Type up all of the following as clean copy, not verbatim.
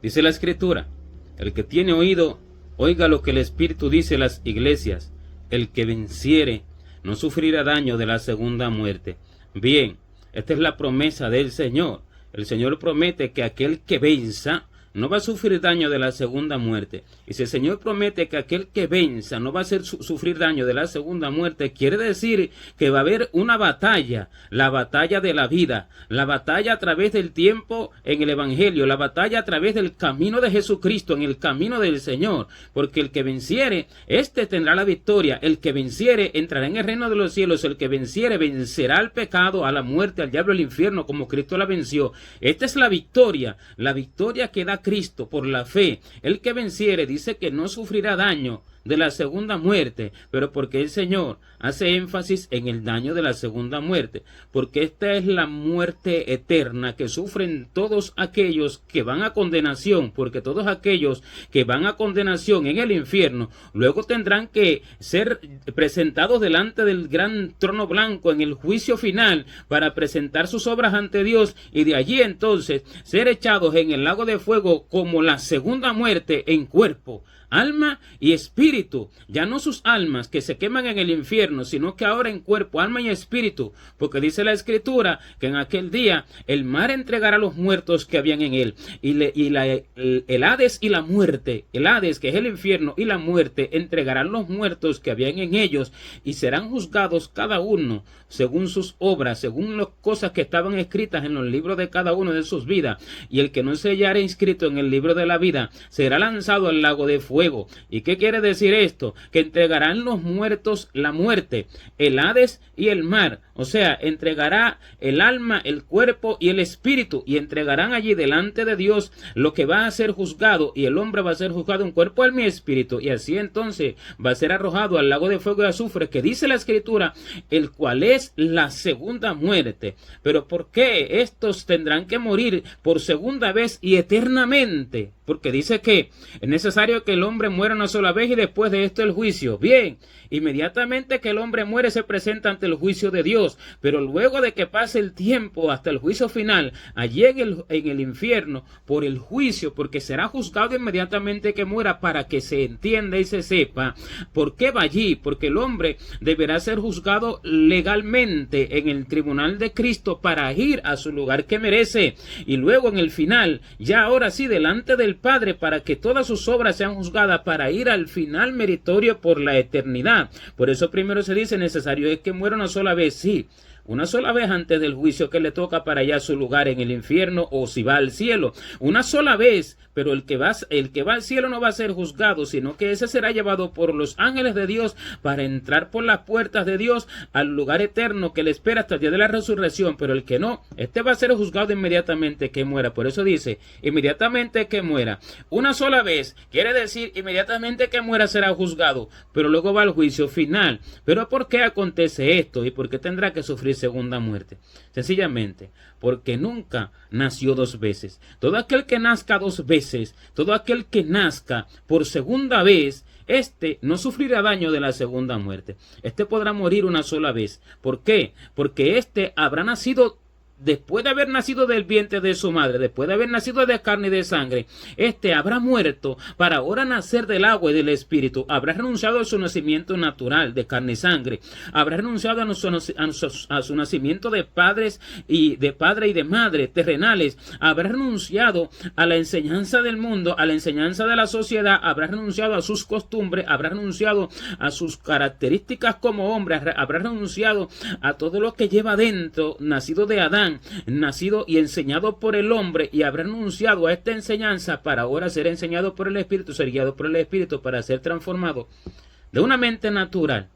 Dice la Escritura, el que tiene oído, oiga lo que el Espíritu dice a las iglesias. El que venciere no sufrirá daño de la segunda muerte. Bien, esta es la promesa del Señor. El Señor promete que aquel que venza no va a sufrir daño de la segunda muerte. Y si el Señor promete que aquel que venza no va a sufrir daño de la segunda muerte, quiere decir que va a haber una batalla, la batalla de la vida, la batalla a través del tiempo en el Evangelio, la batalla a través del camino de Jesucristo, en el camino del Señor. Porque el que venciere, este tendrá la victoria. El que venciere entrará en el reino de los cielos. El que venciere vencerá al pecado, a la muerte, al diablo, al infierno, como Cristo la venció. Esta es la victoria que da Cristo por la fe. El que venciere dice que no sufrirá daño de la segunda muerte, pero porque el Señor hace énfasis en el daño de la segunda muerte, porque esta es la muerte eterna que sufren todos aquellos que van a condenación, porque todos aquellos que van a condenación en el infierno, luego tendrán que ser presentados delante del gran trono blanco en el juicio final para presentar sus obras ante Dios, y de allí entonces ser echados en el lago de fuego como la segunda muerte en cuerpo, alma y espíritu. Ya no sus almas que se queman en el infierno, sino que ahora en cuerpo, alma y espíritu, porque dice la Escritura que en aquel día el mar entregará a los muertos que habían en él, el Hades y la muerte, el Hades que es el infierno y la muerte entregarán los muertos que habían en ellos, y serán juzgados cada uno según sus obras, según las cosas que estaban escritas en los libros de cada uno de sus vidas. Y el que no se hallara inscrito en el libro de la vida será lanzado al lago de fuego. ¿Y qué quiere decir esto? Que entregarán los muertos la muerte, el Hades y el mar. O sea, entregará el alma, el cuerpo y el espíritu, y entregarán allí delante de Dios lo que va a ser juzgado, y el hombre va a ser juzgado en cuerpo, alma y espíritu, y así entonces va a ser arrojado al lago de fuego y azufre, que dice la Escritura, el cual es la segunda muerte. Pero ¿por qué estos tendrán que morir por segunda vez y eternamente? Porque dice que es necesario que el hombre muera una sola vez y después de esto el juicio. Bien, inmediatamente que el hombre muere se presenta ante el juicio de Dios, pero luego de que pase el tiempo hasta el juicio final, allí en el infierno, por el juicio, porque será juzgado inmediatamente que muera, para que se entienda y se sepa por qué va allí, porque el hombre deberá ser juzgado legalmente en el tribunal de Cristo para ir a su lugar que merece, y luego en el final, ya ahora sí delante del Padre, para que todas sus obras sean juzgadas, para ir al final meritorio por la eternidad. Por eso primero se dice, necesario es que muera una sola vez, sí, una sola vez antes del juicio que le toca para allá su lugar en el infierno, o si va al cielo, una sola vez. Pero el que va al cielo no va a ser juzgado, sino que ese será llevado por los ángeles de Dios para entrar por las puertas de Dios al lugar eterno que le espera hasta el día de la resurrección. Pero el que no, este va a ser juzgado inmediatamente que muera. Por eso dice, inmediatamente que muera. Una sola vez, quiere decir inmediatamente que muera será juzgado, pero luego va al juicio final. Pero ¿por qué acontece esto? ¿Y por qué tendrá que sufrir segunda muerte? Sencillamente, porque nunca nació dos veces. Todo aquel que nazca dos veces, todo aquel que nazca por segunda vez, este no sufrirá daño de la segunda muerte. Este podrá morir una sola vez. ¿Por qué? Porque este habrá nacido después de haber nacido del vientre de su madre, después de haber nacido de carne y de sangre. Este habrá muerto para ahora nacer del agua y del espíritu. Habrá renunciado a su nacimiento natural de carne y sangre. Habrá renunciado a su nacimiento de padres y de padre y de madre terrenales. Habrá renunciado a la enseñanza del mundo, a la enseñanza de la sociedad. Habrá renunciado a sus costumbres. Habrá renunciado a sus características como hombre. Habrá renunciado a todo lo que lleva dentro, nacido de Adán, nacido y enseñado por el hombre, y habrá renunciado a esta enseñanza para ahora ser enseñado por el Espíritu, ser guiado por el Espíritu, para ser transformado de una mente natural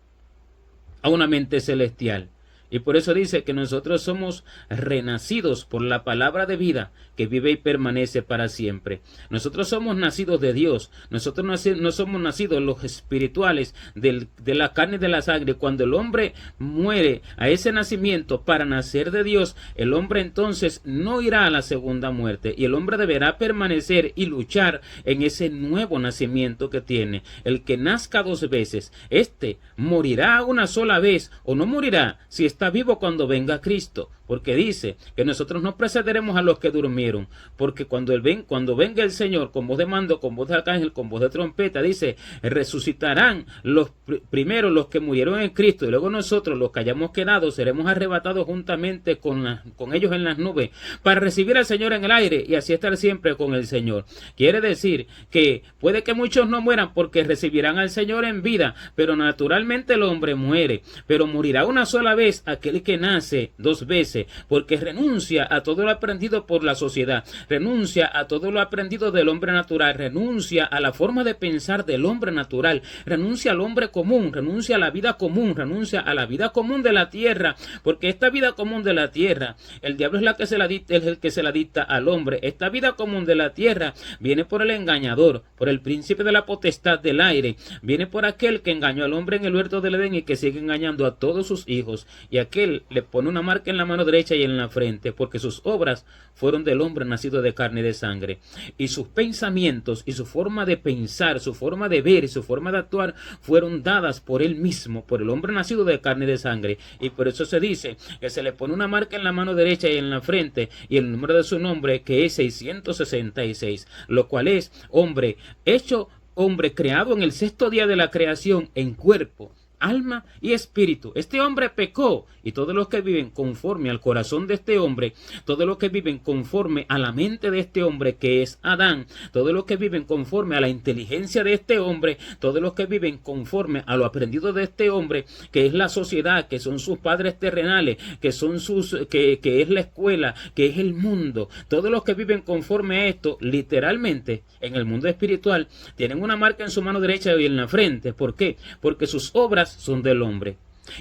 a una mente celestial. Y por eso dice que nosotros somos renacidos por la palabra de vida que vive y permanece para siempre. Nosotros somos nacidos de Dios. Nosotros no somos nacidos los espirituales de la carne y de la sangre. Cuando el hombre muere a ese nacimiento para nacer de Dios, el hombre entonces no irá a la segunda muerte. Y el hombre deberá permanecer y luchar en ese nuevo nacimiento que tiene. El que nazca dos veces, este morirá una sola vez o no morirá si está está vivo cuando venga Cristo, porque dice que nosotros no precederemos a los que durmieron, porque cuando venga el Señor con voz de mando, con voz de arcángel, con voz de trompeta, dice, resucitarán primero los que murieron en Cristo, y luego nosotros, los que hayamos quedado, seremos arrebatados juntamente con ellos en las nubes, para recibir al Señor en el aire, y así estar siempre con el Señor. Quiere decir que puede que muchos no mueran porque recibirán al Señor en vida, pero naturalmente el hombre muere, pero morirá una sola vez aquel que nace 2 veces, porque renuncia a todo lo aprendido por la sociedad, renuncia a todo lo aprendido del hombre natural, renuncia a la forma de pensar del hombre natural, renuncia al hombre común, renuncia a la vida común, renuncia a la vida común de la tierra, porque esta vida común de la tierra, el diablo es el que se la dicta al hombre. Esta vida común de la tierra viene por el engañador, por el príncipe de la potestad del aire, viene por aquel que engañó al hombre en el huerto del Edén y que sigue engañando a todos sus hijos, y aquel le pone una marca en la mano derecha y en la frente, porque sus obras fueron del hombre nacido de carne y de sangre, y sus pensamientos y su forma de pensar, su forma de ver y su forma de actuar fueron dadas por él mismo, por el hombre nacido de carne y de sangre, y por eso se dice que se le pone una marca en la mano derecha y en la frente, y el número de su nombre que es 666, lo cual es hombre creado en el 6º día de la creación en cuerpo, alma y espíritu. Este hombre pecó, y todos los que viven conforme al corazón de este hombre, todos los que viven conforme a la mente de este hombre que es Adán, todos los que viven conforme a la inteligencia de este hombre, todos los que viven conforme a lo aprendido de este hombre, que es la sociedad, que son sus padres terrenales, que es la escuela, que es el mundo, todos los que viven conforme a esto, literalmente, en el mundo espiritual, tienen una marca en su mano derecha y en la frente. ¿Por qué? Porque sus obras son del hombre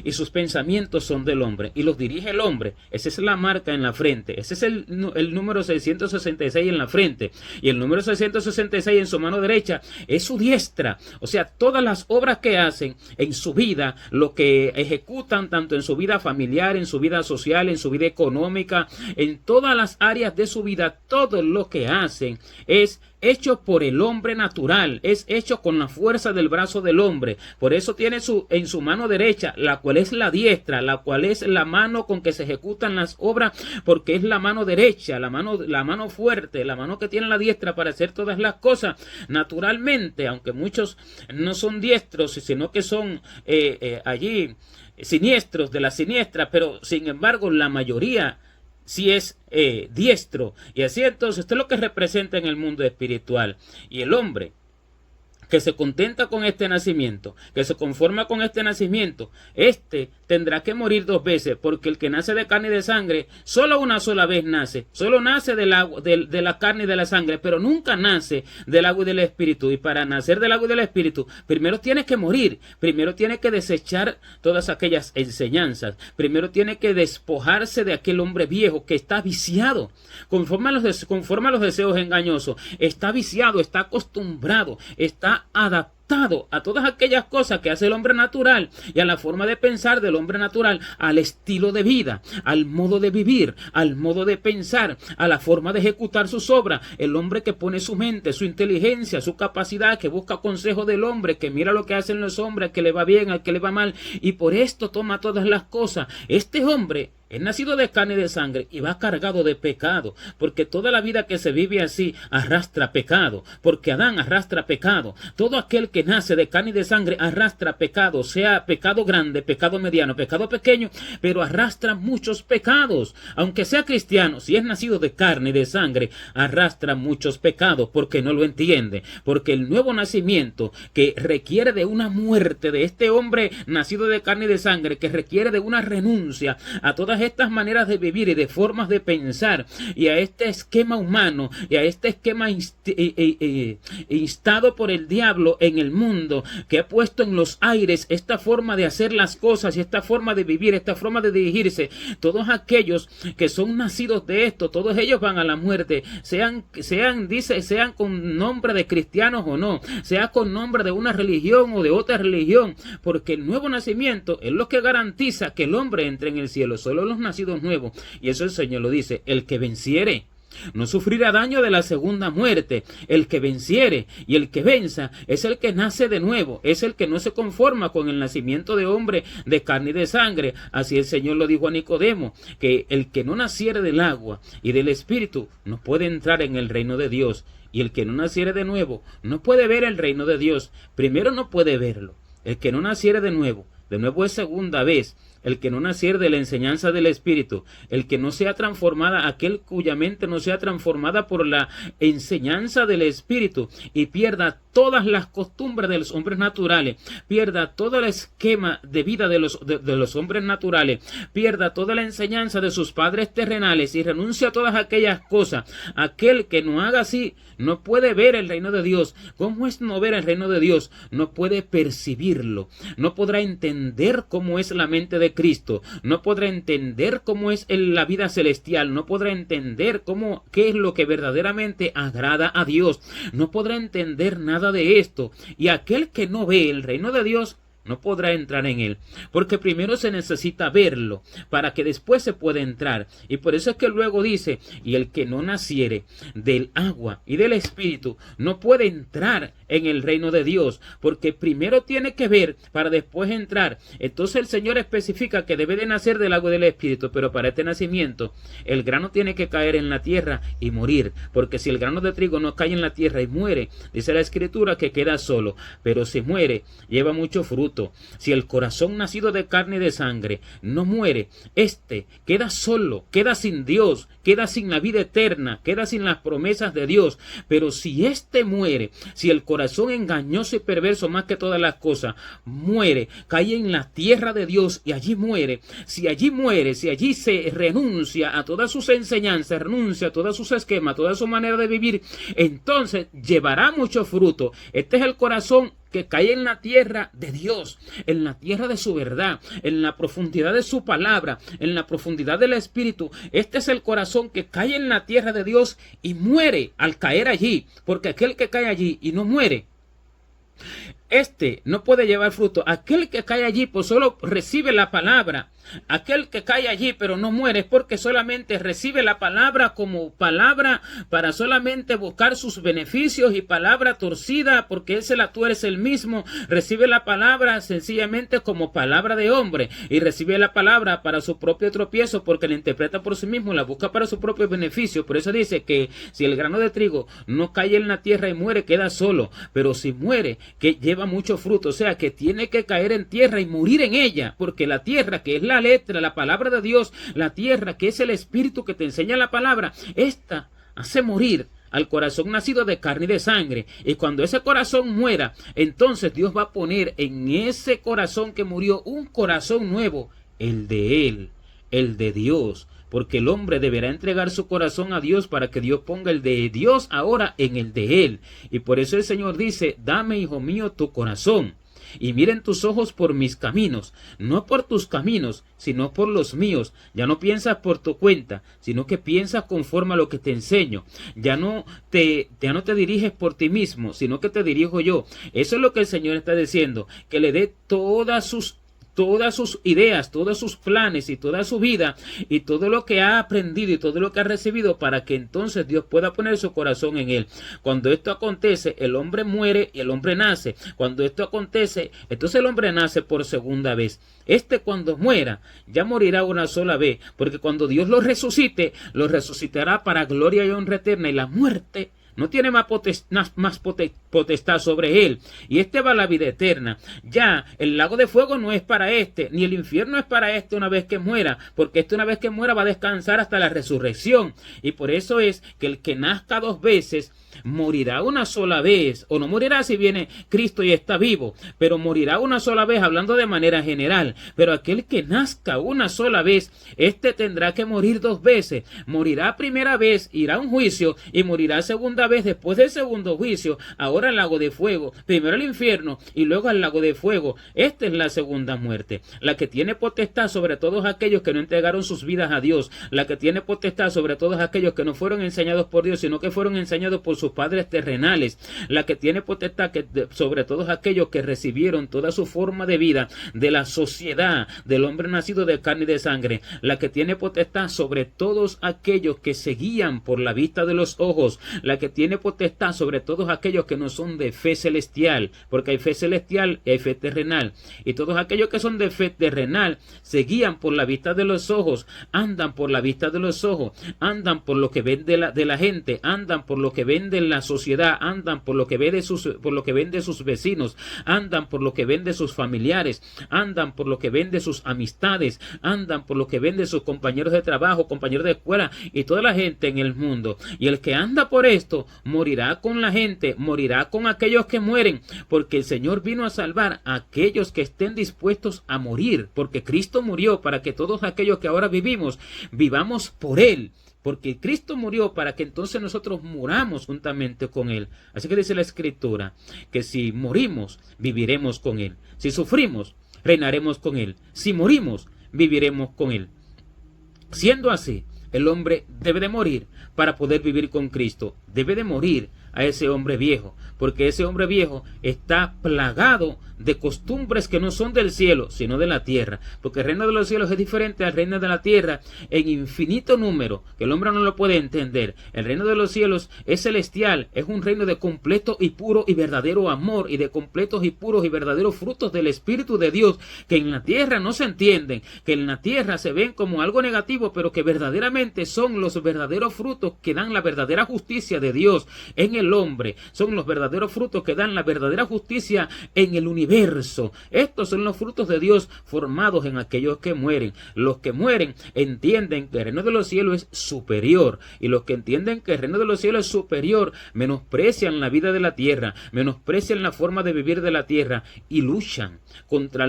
y sus pensamientos son del hombre y los dirige el hombre. Esa es la marca en la frente, ese es el número 666 en la frente, y el número 666 en su mano derecha es su diestra. O sea, todas las obras que hacen en su vida, lo que ejecutan tanto en su vida familiar, en su vida social, en su vida económica, en todas las áreas de su vida, todo lo que hacen es hecho por el hombre natural, es hecho con la fuerza del brazo del hombre. Por eso tiene en su mano derecha, la cual es la diestra, la cual es la mano con que se ejecutan las obras, porque es la mano derecha, la mano fuerte, la mano que tiene la diestra para hacer todas las cosas. Naturalmente, aunque muchos no son diestros, sino que son allí siniestros de la siniestra, pero sin embargo la mayoría sí es diestro. Y así entonces esto es lo que representa en el mundo espiritual. Y el hombre que se contenta con este nacimiento, que se conforma con este nacimiento, tendrá que morir 2 veces, porque el que nace de carne y de sangre, solo una sola vez nace, solo nace del agua, de la carne y de la sangre, pero nunca nace del agua y del espíritu. Y para nacer del agua y del espíritu, primero tiene que morir, primero tiene que desechar todas aquellas enseñanzas, primero tiene que despojarse de aquel hombre viejo que está viciado, conforme a los deseos engañosos, está viciado, está acostumbrado, está adaptado a todas aquellas cosas que hace el hombre natural y a la forma de pensar del hombre natural, al estilo de vida, al modo de vivir, al modo de pensar, a la forma de ejecutar sus obras. El hombre que pone su mente, su inteligencia, su capacidad, que busca consejo del hombre, que mira lo que hacen los hombres, al que le va bien, al que le va mal, y por esto toma todas las cosas. Este hombre es nacido de carne y de sangre y va cargado de pecado, porque toda la vida que se vive así arrastra pecado, porque Adán arrastra pecado. Todo aquel que nace de carne y de sangre arrastra pecado, sea pecado grande, pecado mediano, pecado pequeño, pero arrastra muchos pecados. Aunque sea cristiano, si es nacido de carne y de sangre, arrastra muchos pecados porque no lo entiende, porque el nuevo nacimiento que requiere de una muerte de este hombre nacido de carne y de sangre, que requiere de una renuncia a todas estas maneras de vivir y de formas de pensar y a este esquema humano y a este esquema instado por el diablo en el mundo, que ha puesto en los aires esta forma de hacer las cosas y esta forma de vivir, esta forma de dirigirse. Todos aquellos que son nacidos de esto, todos ellos van a la muerte, sean con nombre de cristianos o no, sea con nombre de una religión o de otra religión, porque el nuevo nacimiento es lo que garantiza que el hombre entre en el cielo. Solo los nacidos nuevos, y eso el Señor lo dice: el que venciere. no sufrirá daño de la segunda muerte. El que venciere y el que venza es el que nace de nuevo, es el que no se conforma con el nacimiento de hombre, de carne y de sangre. Así el Señor lo dijo a Nicodemo, que el que no naciere del agua y del Espíritu no puede entrar en el reino de Dios. Y el que no naciere de nuevo no puede ver el reino de Dios. Primero no puede verlo. El que no naciere de nuevo es segunda vez. El que no naciere de la enseñanza del Espíritu, el que no sea transformada, aquel cuya mente no sea transformada por la enseñanza del Espíritu y pierda todas las costumbres de los hombres naturales, pierda todo el esquema de vida de los hombres naturales, pierda toda la enseñanza de sus padres terrenales y renuncia a todas aquellas cosas. Aquel que no haga así no puede ver el reino de Dios. ¿Cómo es no ver el reino de Dios? No puede percibirlo, no podrá entender cómo es la mente de Cristo, no podrá entender cómo es la vida celestial, no podrá entender qué es lo que verdaderamente agrada a Dios, no podrá entender nada de esto. Y aquel que no ve el reino de Dios no podrá entrar en él, porque primero se necesita verlo para que después se pueda entrar. Y por eso es que luego dice, y el que no naciere del agua y del Espíritu no puede entrar en el reino de Dios, porque primero tiene que ver para después entrar. Entonces el Señor especifica que debe de nacer del agua y del Espíritu, pero para este nacimiento el grano tiene que caer en la tierra y morir, porque si el grano de trigo no cae en la tierra y muere, dice la Escritura que queda solo, pero si muere lleva mucho fruto. Si el corazón nacido de carne y de sangre no muere, queda solo, queda sin Dios, queda sin la vida eterna, queda sin las promesas de Dios. Pero si muere, si el corazón engañoso y perverso más que todas las cosas muere, cae en la tierra de Dios y allí muere, si allí se renuncia a todas sus enseñanzas, renuncia a todos sus esquemas, a toda su manera de vivir, entonces llevará mucho fruto. Este es el corazón que cae en la tierra de Dios, en la tierra de su verdad, en la profundidad de su palabra, en la profundidad del Espíritu. Este es el corazón que cae en la tierra de Dios y muere al caer allí, porque aquel que cae allí y no muere, no puede llevar fruto. Aquel que cae allí pues solo recibe la palabra. Aquel que cae allí pero no muere es porque solamente recibe la palabra como palabra para solamente buscar sus beneficios, y palabra torcida porque él se la tuerce él mismo. Recibe la palabra sencillamente como palabra de hombre y recibe la palabra para su propio tropiezo porque la interpreta por sí mismo, la busca para su propio beneficio. Por eso dice que si el grano de trigo no cae en la tierra y muere, queda solo, pero si muere, que lleva mucho fruto. O sea que tiene que caer en tierra y morir en ella, porque la tierra, que es la letra, la palabra de Dios, la tierra que es el Espíritu que te enseña la palabra, esta hace morir al corazón nacido de carne y de sangre. Y cuando ese corazón muera, entonces Dios va a poner en ese corazón que murió un corazón nuevo, el de Él, el de Dios, porque el hombre deberá entregar su corazón a Dios para que Dios ponga el de Dios ahora en el de Él. Y por eso el Señor dice, dame, hijo mío, tu corazón, y miren tus ojos por mis caminos, no por tus caminos, sino por los míos. Ya no piensas por tu cuenta, sino que piensas conforme a lo que te enseño. Ya no te diriges por ti mismo, sino que te dirijo yo. Eso es lo que el Señor está diciendo, que le dé todas sus ideas, todos sus planes y toda su vida y todo lo que ha aprendido y todo lo que ha recibido, para que entonces Dios pueda poner su corazón en él. Cuando esto acontece, el hombre muere y el hombre nace. Cuando esto acontece, entonces el hombre nace por segunda vez. Cuando muera, ya morirá una sola vez, porque cuando Dios lo resucite, lo resucitará para gloria y honra eterna, y la muerte no tiene más potestad sobre él, y va a la vida eterna. Ya el lago de fuego no es para ni el infierno es para una vez que muera, porque una vez que muera va a descansar hasta la resurrección. Y por eso es que el que nazca dos veces morirá una sola vez, o no morirá si viene Cristo y está vivo, pero morirá una sola vez, hablando de manera general. Pero aquel que nazca una sola vez, tendrá que morir dos veces. Morirá primera vez, irá a un juicio, y morirá segunda vez después del segundo juicio, ahora al lago de fuego, primero al infierno y luego al lago de fuego. Es la segunda muerte, la que tiene potestad sobre todos aquellos que no entregaron sus vidas a Dios, la que tiene potestad sobre todos aquellos que no fueron enseñados por Dios, sino que fueron enseñados por sus padres terrenales, la que tiene potestad sobre todos aquellos que recibieron toda su forma de vida de la sociedad del hombre nacido de carne y de sangre, la que tiene potestad sobre todos aquellos que se guían por la vista de los ojos, la que tiene potestad sobre todos aquellos que no son de fe celestial, porque hay fe celestial y hay fe terrenal, y todos aquellos que son de fe terrenal se guían por la vista de los ojos, andan por la vista de los ojos, andan por lo que ven de la gente, andan por lo que ven de la sociedad, andan por lo que ven de sus vecinos, andan por lo que ven de sus familiares, andan por lo que ven de sus amistades, andan por lo que ven de sus compañeros de trabajo, compañeros de escuela y toda la gente en el mundo. Y el que anda por esto morirá con la gente, morirá con aquellos que mueren, porque el Señor vino a salvar a aquellos que estén dispuestos a morir, porque Cristo murió para que todos aquellos que ahora vivamos por Él. Porque Cristo murió para que entonces nosotros muramos juntamente con Él. Así que dice la Escritura que si morimos, viviremos con Él. Si sufrimos, reinaremos con Él. Si morimos, viviremos con Él. Siendo así, el hombre debe de morir para poder vivir con Cristo. Debe de morir a ese hombre viejo, porque ese hombre viejo está plagado de costumbres que no son del cielo, sino de la tierra, porque el reino de los cielos es diferente al reino de la tierra en infinito número, que el hombre no lo puede entender. El reino de los cielos es celestial, es un reino de completo y puro y verdadero amor, y de completos y puros y verdaderos frutos del Espíritu de Dios, que en la tierra no se entienden, que en la tierra se ven como algo negativo, pero que verdaderamente son los verdaderos frutos que dan la verdadera justicia de Dios en el hombre, son los verdaderos frutos que dan la verdadera justicia en el universo. Estos son los frutos de Dios formados en aquellos que mueren. Los que mueren entienden que el reino de los cielos es superior, y los que entienden que el reino de los cielos es superior menosprecian la vida de la tierra, menosprecian la forma de vivir de la tierra y luchan contra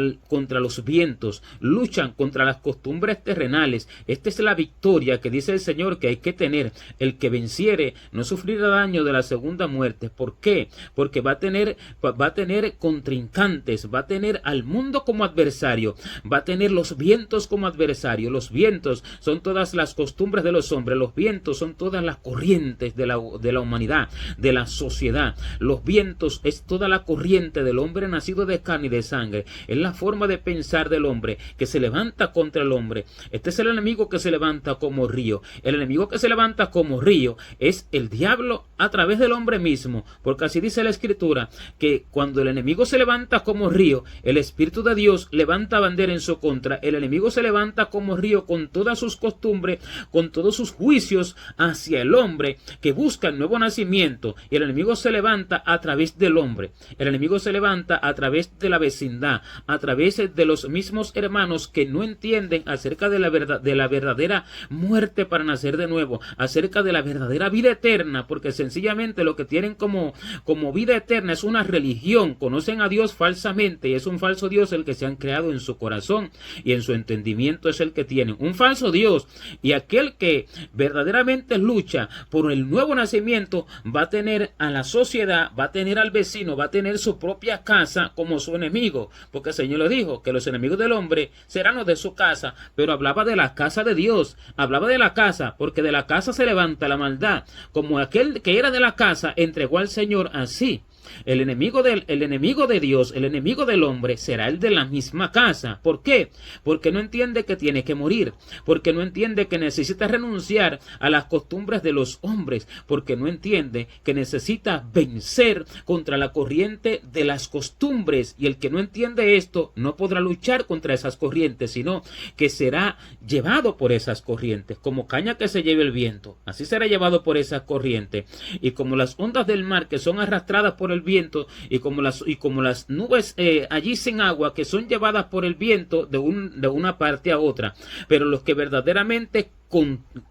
los vientos, luchan contra las costumbres terrenales. Esta es la victoria que dice el Señor que hay que tener. El que venciere no sufrirá daño de la segunda muerte. ¿Por qué? Porque va a tener contrincantes, va a tener al mundo como adversario, va a tener los vientos como adversario. Los vientos son todas las costumbres de los hombres, los vientos son todas las corrientes de la humanidad, de la sociedad. Los vientos es toda la corriente del hombre nacido de carne y de sangre, es la forma de pensar del hombre que se levanta contra el hombre. Este es el enemigo que se levanta como río. El enemigo que se levanta como río es el diablo a través del hombre mismo, porque así dice la Escritura, que cuando el enemigo se levanta como río, el Espíritu de Dios levanta bandera en su contra. El enemigo se levanta como río con todas sus costumbres, con todos sus juicios hacia el hombre que busca el nuevo nacimiento, y el enemigo se levanta a través del hombre. El enemigo se levanta a través de la vecindad, a través de los mismos hermanos que no entienden acerca de la verdadera muerte para nacer de nuevo, acerca de la verdadera vida eterna, porque sencillamente lo que tienen como vida eterna es una religión. Conocen a Dios falsamente, y es un falso Dios el que se han creado en su corazón, y en su entendimiento es el que tienen un falso Dios. Y aquel que verdaderamente lucha por el nuevo nacimiento va a tener a la sociedad, va a tener al vecino, va a tener su propia casa como su enemigo, porque el Señor lo dijo, que los enemigos del hombre serán los de su casa, pero hablaba de la casa de Dios, hablaba de la casa, porque de la casa se levanta la maldad. Como aquel que era de la casa entregó al Señor, así el enemigo de Dios, el enemigo del hombre, será el de la misma casa. ¿Por qué? Porque no entiende que tiene que morir, porque no entiende que necesita renunciar a las costumbres de los hombres, porque no entiende que necesita vencer contra la corriente de las costumbres, y el que no entiende esto no podrá luchar contra esas corrientes, sino que será llevado por esas corrientes, como caña que se lleve el viento, así será llevado por esas corrientes, y como las ondas del mar que son arrastradas por el viento, y como las nubes allí sin agua que son llevadas por el viento de una parte a otra. Pero los que verdaderamente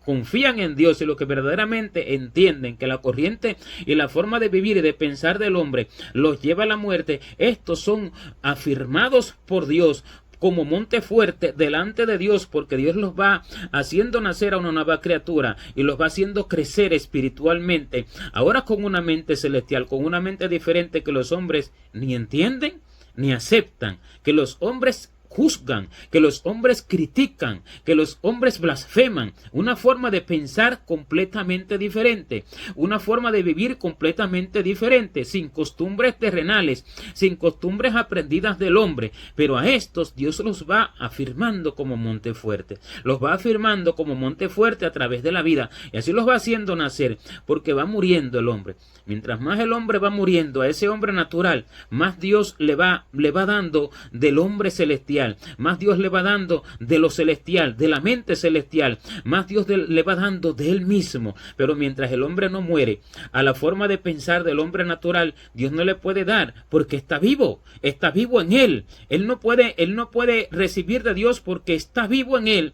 confían en Dios, y los que verdaderamente entienden que la corriente y la forma de vivir y de pensar del hombre los lleva a la muerte, estos son afirmados por Dios como monte fuerte delante de Dios, porque Dios los va haciendo nacer a una nueva criatura y los va haciendo crecer espiritualmente, ahora con una mente celestial, con una mente diferente que los hombres ni entienden ni aceptan, que los hombres juzgan, que los hombres critican, que los hombres blasfeman. Una forma de pensar completamente diferente, una forma de vivir completamente diferente, sin costumbres terrenales, sin costumbres aprendidas del hombre. Pero a estos Dios los va afirmando como monte fuerte, los va afirmando como monte fuerte a través de la vida, y así los va haciendo nacer, porque va muriendo el hombre. Mientras más el hombre va muriendo a ese hombre natural, más Dios le va dando del hombre celestial, más Dios le va dando de lo celestial, de la mente celestial, más Dios le va dando de él mismo. Pero mientras el hombre no muere, a la forma de pensar del hombre natural, Dios no le puede dar, porque está vivo en él. Él no puede recibir de Dios porque está vivo en él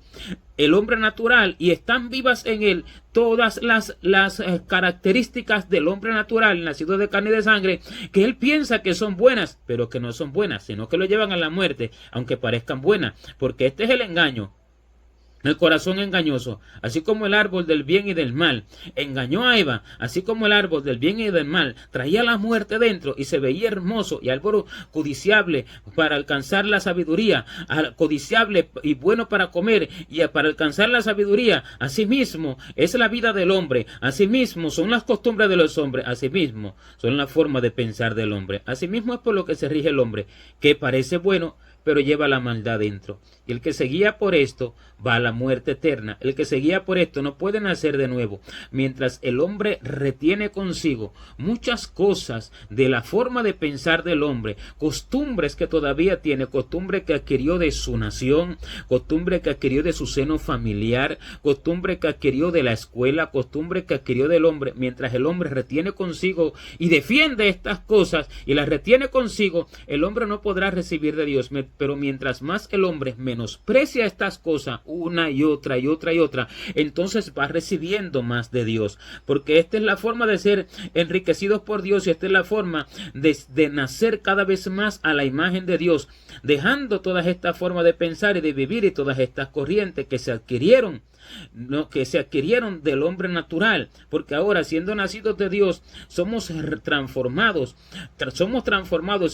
el hombre natural, y están vivas en él todas las características del hombre natural, nacido de carne y de sangre, que él piensa que son buenas, pero que no son buenas, sino que lo llevan a la muerte, aunque parezcan buenas, porque este es el engaño. El corazón engañoso, así como el árbol del bien y del mal, engañó a Eva, así como el árbol del bien y del mal traía la muerte dentro y se veía hermoso y árbol codiciable para alcanzar la sabiduría, codiciable y bueno para comer y para alcanzar la sabiduría. Asimismo es la vida del hombre, asimismo son las costumbres de los hombres, asimismo son la forma de pensar del hombre, asimismo es por lo que se rige el hombre, que parece bueno, pero lleva la maldad dentro. Y el que se guía por esto va a la muerte eterna. El que se guía por esto no puede nacer de nuevo. Mientras el hombre retiene consigo muchas cosas de la forma de pensar del hombre, costumbres que todavía tiene, costumbre que adquirió de su nación, costumbre que adquirió de su seno familiar, costumbre que adquirió de la escuela, costumbre que adquirió del hombre. Mientras el hombre retiene consigo y defiende estas cosas y las retiene consigo, el hombre no podrá recibir de Dios. Pero mientras más el hombre menosprecia estas cosas una y otra y otra y otra, entonces va recibiendo más de Dios, porque esta es la forma de ser enriquecidos por Dios, y esta es la forma de nacer cada vez más a la imagen de Dios, dejando todas estas formas de pensar y de vivir y todas estas corrientes que se adquirieron del hombre natural, porque ahora, siendo nacidos de Dios, somos transformados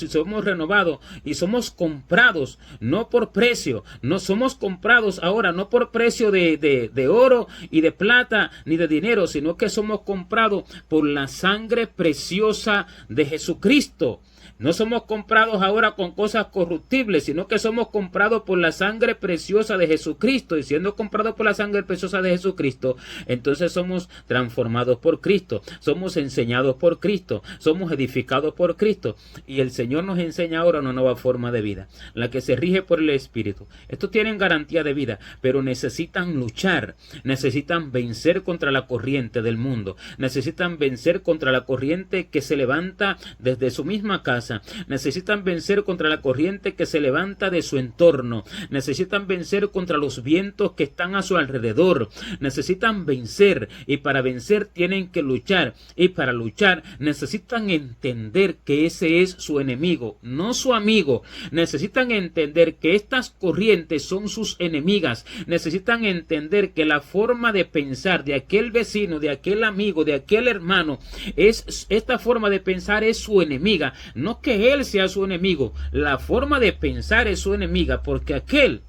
y somos renovados y somos comprados, no por precio, no somos comprados ahora no por precio de oro y de plata ni de dinero, sino que somos comprados por la sangre preciosa de Jesucristo. No somos comprados ahora con cosas corruptibles, sino que somos comprados por la sangre preciosa de Jesucristo. Y siendo comprados por la sangre preciosa de Jesucristo, entonces somos transformados por Cristo, somos enseñados por Cristo, somos edificados por Cristo. Y el Señor nos enseña ahora una nueva forma de vida, la que se rige por el Espíritu. Estos tienen garantía de vida, pero necesitan luchar, necesitan vencer contra la corriente del mundo, necesitan vencer contra la corriente que se levanta desde su misma casa, necesitan vencer contra la corriente que se levanta de su entorno, necesitan vencer contra los vientos que están a su alrededor, necesitan vencer, y para vencer tienen que luchar, y para luchar necesitan entender que ese es su enemigo, no su amigo. Necesitan entender que estas corrientes son sus enemigas, necesitan entender que la forma de pensar de aquel vecino, de aquel amigo, de aquel hermano, esta forma de pensar es su enemiga. No que él sea su enemigo, la forma de pensar es su enemiga, porque aquel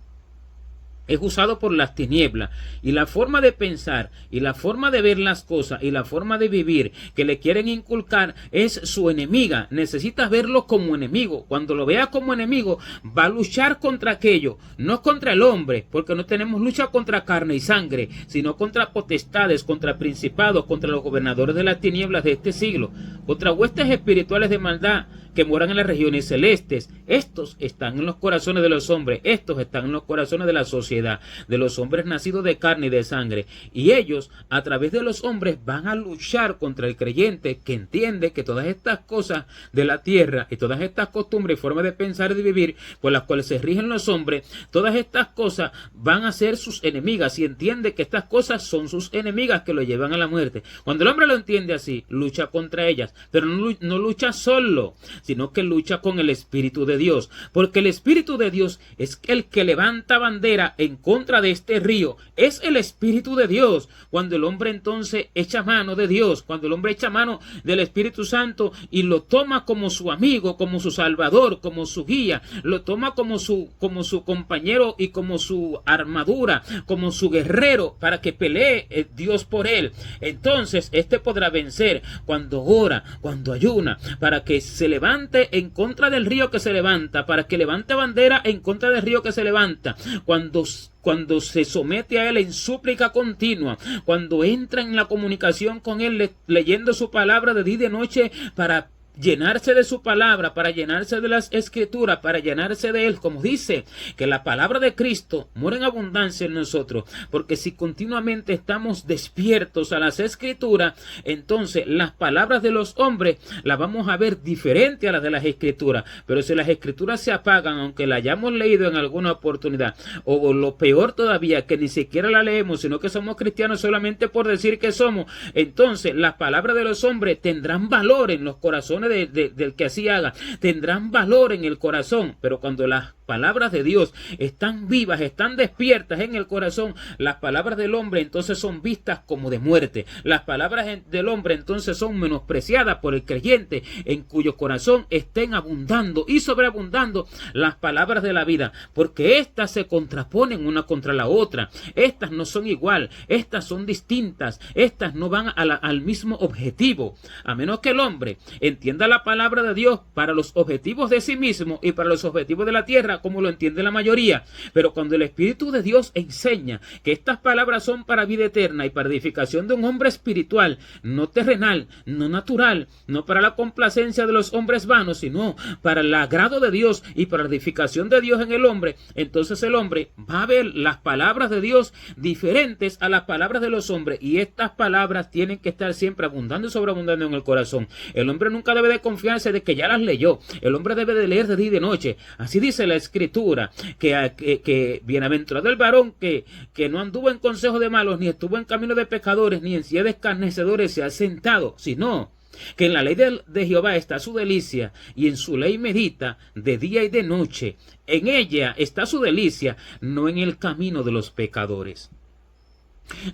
es usado por las tinieblas, y la forma de pensar y la forma de ver las cosas y la forma de vivir que le quieren inculcar es su enemiga. Necesitas verlo como enemigo. Cuando lo veas como enemigo, va a luchar contra aquello, no contra el hombre, porque no tenemos lucha contra carne y sangre, sino contra potestades, contra principados, contra los gobernadores de las tinieblas de este siglo, contra huestes espirituales de maldad que moran en las regiones celestes. Estos están en los corazones de los hombres, estos están en los corazones de la sociedad, de los hombres nacidos de carne y de sangre, y ellos a través de los hombres van a luchar contra el creyente que entiende que todas estas cosas de la tierra y todas estas costumbres y formas de pensar y de vivir por las cuales se rigen los hombres, todas estas cosas van a ser sus enemigas, y entiende que estas cosas son sus enemigas que lo llevan a la muerte. Cuando el hombre lo entiende así, lucha contra ellas, pero no lucha solo, sino que lucha con el Espíritu de Dios, porque el Espíritu de Dios es el que levanta bandera en contra de este río, es el Espíritu de Dios. Cuando el hombre entonces echa mano de Dios, cuando el hombre echa mano del Espíritu Santo y lo toma como su amigo, como su salvador, como su guía, lo toma como su compañero y como su armadura, como su guerrero, para que pelee Dios por él, entonces este podrá vencer cuando ora, cuando ayuna, para que se levante en contra del río que se levanta, para que levante bandera en contra del río que se levanta, cuando se somete a él en súplica continua, cuando entra en la comunicación con él, leyendo su palabra de día y de noche, para llenarse de su palabra, para llenarse de las escrituras, para llenarse de él, como dice, que la palabra de Cristo mora en abundancia en nosotros, porque si continuamente estamos despiertos a las escrituras, entonces las palabras de los hombres las vamos a ver diferente a las de las escrituras. Pero si las escrituras se apagan, aunque la hayamos leído en alguna oportunidad, o lo peor todavía, que ni siquiera la leemos, sino que somos cristianos solamente por decir que somos, entonces las palabras de los hombres tendrán valor en los corazones del que así haga, tendrán valor en el corazón, pero cuando las palabras de Dios están vivas, están despiertas en el corazón, las palabras del hombre entonces son vistas como de muerte. Las palabras del hombre entonces son menospreciadas por el creyente, en cuyo corazón estén abundando y sobreabundando las palabras de la vida, porque éstas se contraponen una contra la otra. Estas no son igual, estas son distintas, estas no van al mismo objetivo, a menos que el hombre entienda la palabra de Dios para los objetivos de sí mismo y para los objetivos de la tierra, como lo entiende la mayoría. Pero cuando el Espíritu de Dios enseña que estas palabras son para vida eterna y para edificación de un hombre espiritual, no terrenal, no natural, no para la complacencia de los hombres vanos, sino para el agrado de Dios y para la edificación de Dios en el hombre, entonces el hombre va a ver las palabras de Dios diferentes a las palabras de los hombres, y estas palabras tienen que estar siempre abundando y sobreabundando en el corazón. El hombre nunca debe de confiarse de que ya las leyó. El hombre debe de leer de día y de noche. Así dice la Escritura, que bienaventurado el varón que no anduvo en consejo de malos, ni estuvo en camino de pecadores, ni en silla de escarnecedores se ha sentado, sino que en la ley de Jehová está su delicia, y en su ley medita de día y de noche. En ella está su delicia, no en el camino de los pecadores,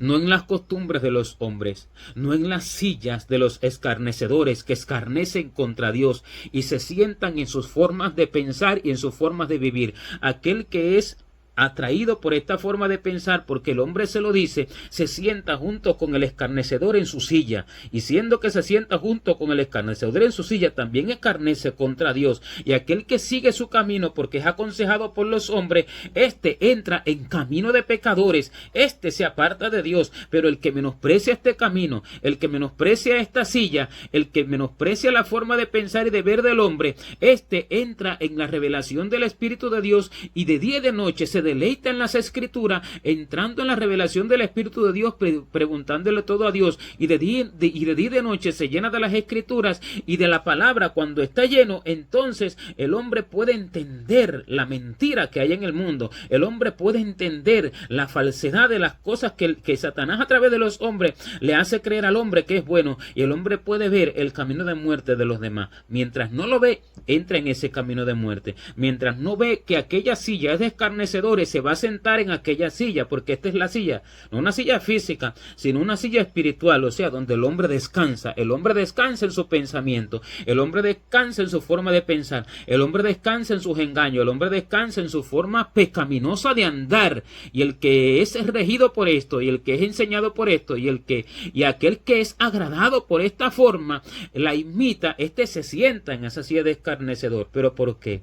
no en las costumbres de los hombres, no en las sillas de los escarnecedores que escarnecen contra Dios y se sientan en sus formas de pensar y en sus formas de vivir. Aquel que es atraído por esta forma de pensar, porque el hombre se lo dice, se sienta junto con el escarnecedor en su silla, y siendo que se sienta junto con el escarnecedor en su silla, también escarnece contra Dios. Y aquel que sigue su camino porque es aconsejado por los hombres, este entra en camino de pecadores, este se aparta de Dios. Pero el que menosprecia este camino, el que menosprecia esta silla, el que menosprecia la forma de pensar y de ver del hombre, este entra en la revelación del Espíritu de Dios, y de día y de noche se deleita en las Escrituras, entrando en la revelación del Espíritu de Dios, preguntándole todo a Dios, y de día y de noche se llena de las Escrituras y de la palabra. Cuando está lleno, entonces el hombre puede entender la mentira que hay en el mundo. El hombre puede entender la falsedad de las cosas que Satanás a través de los hombres le hace creer al hombre que es bueno, y el hombre puede ver el camino de muerte de los demás. Mientras no lo ve, entra en ese camino de muerte. Mientras no ve que aquella silla es de escarnecedores, se va a sentar en aquella silla, porque esta es la silla, no una silla física, sino una silla espiritual, o sea, donde el hombre descansa. El hombre descansa en su pensamiento, el hombre descansa en su forma de pensar, el hombre descansa en sus engaños, el hombre descansa en su forma pecaminosa de andar. Y el que es regido por esto, y el que es enseñado por esto, y aquel que es agradado por esta forma, la imita, este se sienta en esa silla de escarnecedor. ¿Pero por qué?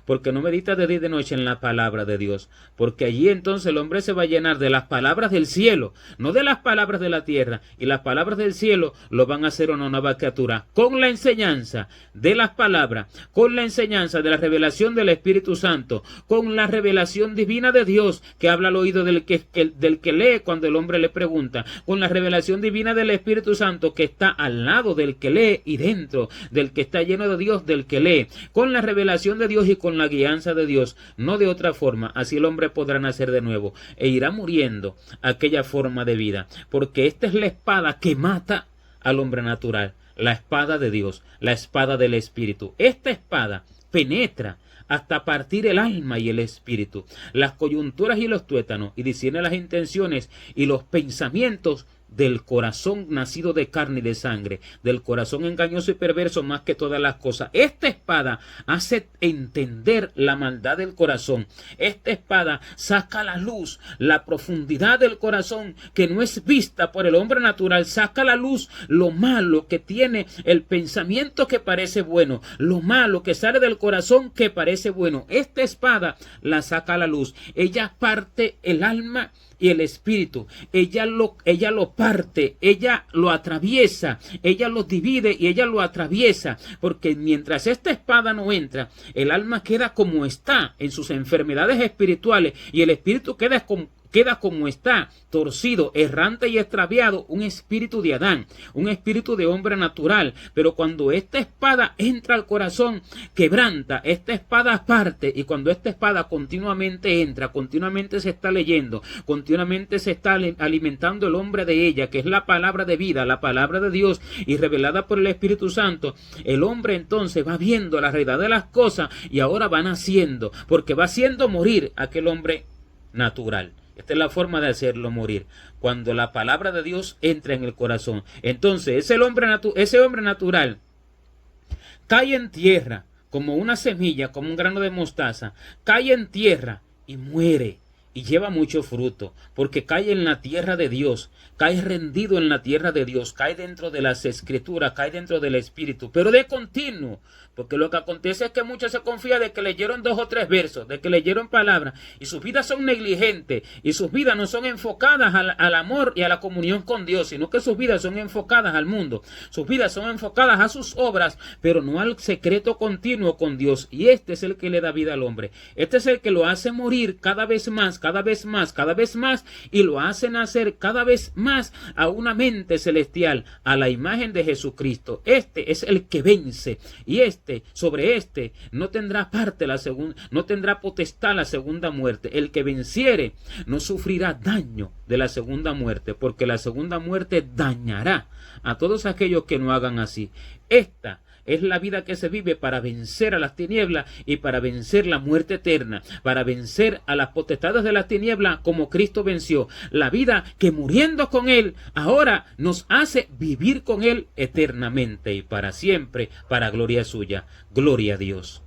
Porque no medita de día y de noche en la palabra de Dios, porque allí entonces el hombre se va a llenar de las palabras del cielo, no de las palabras de la tierra, y las palabras del cielo lo van a hacer una nueva criatura, con la enseñanza de las palabras, con la enseñanza de la revelación del Espíritu Santo, con la revelación divina de Dios que habla al oído del que lee cuando el hombre le pregunta, con la revelación divina del Espíritu Santo que está al lado del que lee y dentro del que está lleno de Dios, del que lee, con la revelación de Dios y con la guianza de Dios, no de otra forma. Así el hombre podrá nacer de nuevo e irá muriendo aquella forma de vida, porque esta es la espada que mata al hombre natural. la espada de Dios, la espada del Espíritu. Esta espada penetra hasta partir el alma y el espíritu, las coyunturas y los tuétanos, y discierne las intenciones y los pensamientos del corazón nacido de carne y de sangre, del corazón engañoso y perverso más que todas las cosas. Esta espada hace entender la maldad del corazón. Esta espada saca a la luz la profundidad del corazón que no es vista por el hombre natural. Saca a la luz lo malo que tiene el pensamiento que parece bueno, lo malo que sale del corazón que parece bueno. Esta espada la saca a la luz. Ella parte el alma y el espíritu. Ella lo parte, ella lo atraviesa, ella lo divide y ella lo atraviesa, porque mientras esta espada no entra, el alma queda como está en sus enfermedades espirituales y el espíritu queda como está, torcido, errante y extraviado, un espíritu de Adán, un espíritu de hombre natural. Pero cuando esta espada entra al corazón, quebranta, esta espada parte, y cuando esta espada continuamente entra, continuamente se está leyendo, continuamente se está alimentando el hombre de ella, que es la palabra de vida, la palabra de Dios, y revelada por el Espíritu Santo, el hombre entonces va viendo la realidad de las cosas, y ahora va naciendo, porque va haciendo morir a aquel hombre natural. Esta es la forma de hacerlo morir, cuando la palabra de Dios entra en el corazón. Entonces ese hombre natural cae en tierra como una semilla, como un grano de mostaza, cae en tierra y muere. Y lleva mucho fruto, porque cae en la tierra de Dios, cae rendido en la tierra de Dios, cae dentro de las escrituras, cae dentro del Espíritu, pero de continuo, porque lo que acontece es que muchos se confían de que leyeron 2 o 3 versos, de que leyeron palabras, y sus vidas son negligentes, y sus vidas no son enfocadas al amor y a la comunión con Dios, sino que sus vidas son enfocadas al mundo, sus vidas son enfocadas a sus obras, pero no al secreto continuo con Dios, y este es el que le da vida al hombre, este es el que lo hace morir cada vez más, cada vez más, cada vez más, y lo hace nacer cada vez más a una mente celestial, a la imagen de Jesucristo. Este es el que vence, y sobre este no tendrá parte no tendrá potestad la segunda muerte. El que venciere no sufrirá daño de la segunda muerte, porque la segunda muerte dañará a todos aquellos que no hagan así. Esta es la vida que se vive para vencer a las tinieblas y para vencer la muerte eterna, para vencer a las potestades de las tinieblas como Cristo venció. La vida que muriendo con Él ahora nos hace vivir con Él eternamente y para siempre, para gloria suya. Gloria a Dios.